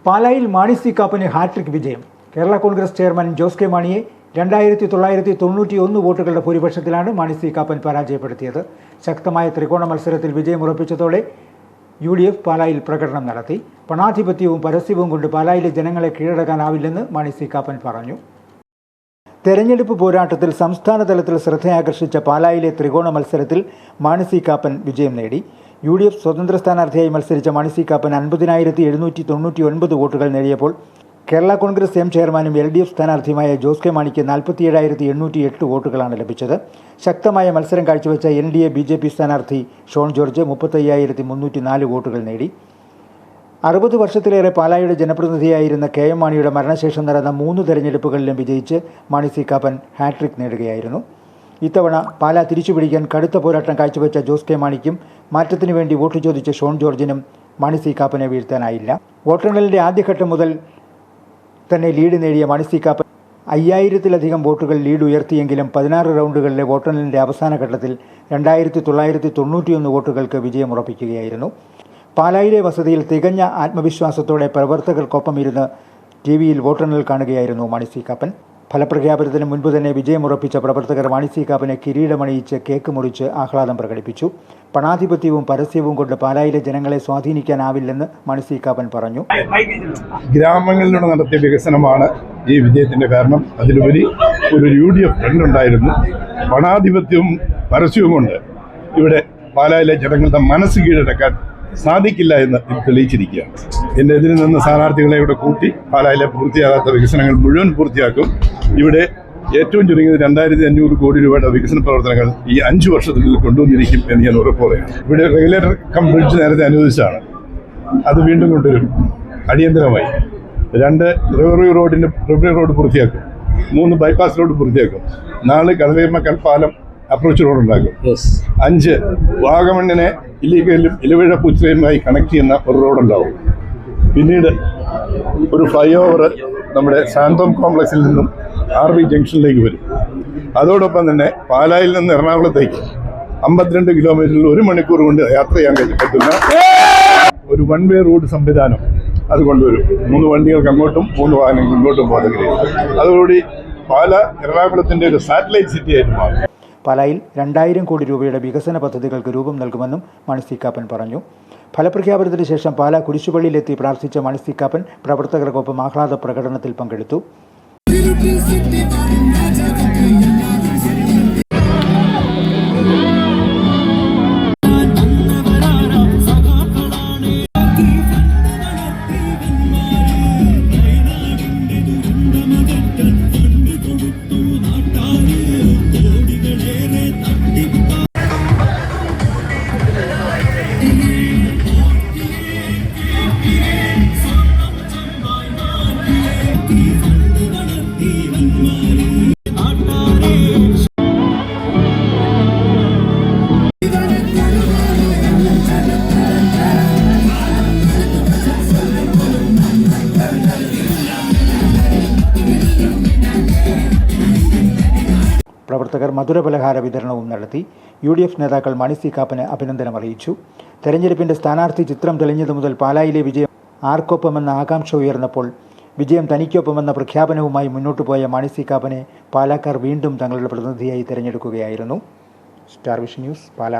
പാലായിൽ Mani C കാപ്പന് hat trick വിജയം. Kerala Congress chairman Jose K മാണിയെ 2991 വോട്ടുകളുടെ ഭൂരിപക്ഷത്തിലാണ് മാണി സി കാപ്പൻ പരാജയപ്പെടുത്തിയത്. ശക്തമായ ത്രികോണ മത്സരത്തിൽ വിജയമുറപ്പിച്ചതോടെ UDF പാലായിൽ പ്രകടനം നടത്തി. പണാധിപത്യവും പരസ്യവും കൊണ്ട് പാലായിലെ ജനങ്ങളെ കീഴടക്കാനാവില്ലെന്ന് മാണി സി കാപ്പൻ പറഞ്ഞു. തെരഞ്ഞെടുപ്പ് പോരാട്ടത്തിൽ സംസ്ഥാന തലത്തിൽ ശ്രദ്ധയാകർഷിച്ച പാലായിലെ ത്രികോണ മത്സരത്തിൽ മാണി സി കാപ്പൻ വിജയം നേടി. UDF സ്വതന്ത്ര സ്ഥാനാർത്ഥിയായി മത്സരിച്ച മാണി സി കാപ്പൻ 50,799 വോട്ടുകൾ നേടിയപ്പോൾ കേരള കോൺഗ്രസ് ചെയർമാനും LDF സ്ഥാനാർത്ഥിയുമായ ജോസ് കെ മാണിക്ക് 47,808 വോട്ടുകളാണ് ലഭിച്ചത്. ശക്തമായ മത്സരം കാഴ്ചവെച്ച NDA BJP സ്ഥാനാർത്ഥി ഷോൺ ജോർജ് 35,304 വോട്ടുകൾ നേടി. 60 വർഷത്തിലേറെ പാലായുടെ ജനപ്രതിനിധിയായിരുന്ന KM മാണിയുടെ മരണശേഷം നടന്ന 3 തെരഞ്ഞെടുപ്പുകളിലും വിജയിച്ച് മാണി സി കാപ്പൻ ഹാട്രിക് നേടുകയായിരുന്നു. ഇത്തവണ പാല തിരിച്ചുപിടിക്കാൻ കടുത്ത പോരാട്ടം കാഴ്ചവെച്ച ജോസ് കെ മാണിക്കും മാറ്റത്തിനു വേണ്ടി വോട്ട് ചോദിച്ച ഷോൺ ജോർജിനും മാണി സി കാപ്പനെ വീഴ്ത്താനായില്ല. വോട്ടെണ്ണലിൻ്റെ ആദ്യഘട്ടം മുതൽ തന്നെ ലീഡ് നേടിയ മാണി സി കാപ്പൻ 5000-ലധികം വോട്ടുകൾ ലീഡ് ഉയർത്തിയെങ്കിലും 16 റൗണ്ടുകളിലെ വോട്ടെണ്ണലിൻ്റെ അവസാന ഘട്ടത്തിൽ 2991 വോട്ടുകൾക്ക് വിജയമുറപ്പിക്കുകയായിരുന്നു. പാലായിലെ വസതിയിൽ തികഞ്ഞ ആത്മവിശ്വാസത്തോടെ പ്രവർത്തകർക്കൊപ്പം ഇരുന്ന് TV-യിൽ വോട്ടെണ്ണൽ കാണുകയായിരുന്നു മാണി സി കാപ്പൻ. ഫലപ്രഖ്യാപനത്തിന് മുൻപ് തന്നെ വിജയമുറപ്പിച്ച പ്രവർത്തകർ മാണി സി കാപ്പനെ കിരീടമണിയിച്ച് കേക്ക് മുറിച്ച് ആഹ്ലാദം പ്രകടിപ്പിച്ചു. പണാധിപത്യവും പരസ്യവും കൊണ്ട് പാലായിലെ ജനങ്ങളെ സ്വാധീനിക്കാനാവില്ലെന്ന് മാണി സി കാപ്പൻ പറഞ്ഞു. ഗ്രാമങ്ങളിലൂടെ നടത്തിയ വികസനമാണ് ഈ വിജയത്തിന്റെ കാരണം. അതിലുപരി ഒരു UDF ട്രെൻഡ് ഉണ്ടായിരുന്നു. പണാധിപത്യവും പരസ്യവും കൊണ്ട് ഇവിടെ പാലായിലെ ജനങ്ങളുടെ മനസ്സ് കീഴടക്കാൻ സാധിക്കില്ല എന്ന് തെളിയിച്ചിരിക്കുകയാണ്. എൻ്റെ എതിരിൽ നിന്ന് സ്ഥാനാർത്ഥികളെ ഇവിടെ കൂട്ടി പാലായിലെ പൂർത്തിയാകാത്ത വികസനങ്ങൾ മുഴുവൻ പൂർത്തിയാക്കും. ഇവിടെ ഏറ്റവും ചുരുങ്ങിയത് 2,500 കോടി രൂപയുടെ വികസന പ്രവർത്തനങ്ങൾ ഈ 5 വർഷത്തിനുള്ളിൽ കൊണ്ടുവന്നിരിക്കും എന്ന് ഞാൻ ഉറപ്പുകയാണ്. ഇവിടെ റെഗുലേറ്റർ കം ബ്രിഡ്ജ് നേരത്തെ അനുവദിച്ചാണ്, അത് വീണ്ടും കൊണ്ടുവരും അടിയന്തരമായി. 2 റിവറി റോഡ് പൂർത്തിയാക്കും, 3 ബൈപ്പാസ് റോഡ് പൂർത്തിയാക്കും, 4 കടലേർമ കൽപ്പാലം അപ്രോച്ച് റോഡ് ഉണ്ടാക്കും, 5 വാഗമണ്ണിനെ ഇല്ലീഗലും ഇലവിഴ പൂച്ചയുമായി കണക്ട് ചെയ്യുന്ന ഒരു റോഡുണ്ടാവും. പിന്നീട് ഒരു ഫ്ലൈ ഓവർ നമ്മുടെ സാന്തോം കോംപ്ലക്സിൽ നിന്നും RV ജംഗ്ഷനിലേക്ക് വരും. അതോടൊപ്പം തന്നെ പാലായിൽ നിന്ന് എറണാകുളത്തേക്ക് 52 കിലോമീറ്ററിൽ 1 മണിക്കൂർ കൊണ്ട് യാത്ര ചെയ്യാൻ പറ്റുന്ന ഒരു 1 വേ റോഡ് സംവിധാനം അത് കൊണ്ടുവരും. 3 വണ്ടികൾക്ക് അങ്ങോട്ടും 3 വാഹനങ്ങൾക്ക് ഇങ്ങോട്ടും പോകുന്ന കഴിയും. അതോടുകൂടി പാല എറണാകുളത്തിന്റെ ഒരു സാറ്റലൈറ്റ് സിറ്റി ആയിട്ട് മാറും. പാലായിൽ 2000 കോടി രൂപയുടെ വികസന പദ്ധതികൾക്ക് രൂപം നൽകുമെന്നും മാണി സി കാപ്പൻ പറഞ്ഞു. ഫലപ്രഖ്യാപനത്തിന് ശേഷം പാല കുരിശുപള്ളിയിലെത്തി പ്രാർത്ഥിച്ച മാണി സി കാപ്പൻ പ്രവർത്തകർക്കൊപ്പം ആഹ്ലാദ പ്രകടനത്തിൽ പങ്കെടുത്തു. പ്രവർത്തകർ മധുരപലഹാര വിതരണവും നടത്തി. UDF നേതാക്കൾ മാണി സി കാപ്പന് അഭിനന്ദനം അറിയിച്ചു. തെരഞ്ഞെടുപ്പിൻ്റെ സ്ഥാനാർത്ഥി ചിത്രം തെളിഞ്ഞതു മുതൽ പാലായിലെ വിജയം ആർക്കൊപ്പമെന്ന ആകാംക്ഷ ഉയർന്നപ്പോൾ വിജയം തനിക്കൊപ്പമെന്ന പ്രഖ്യാപനവുമായി മുന്നോട്ടു പോയ മാണി സി കാപ്പനെ പാലാക്കാർ വീണ്ടും തങ്ങളുടെ പ്രതിനിധിയായി തിരഞ്ഞെടുക്കുകയായിരുന്നു. സ്റ്റാർ വിഷൻ ന്യൂസ്, പാല.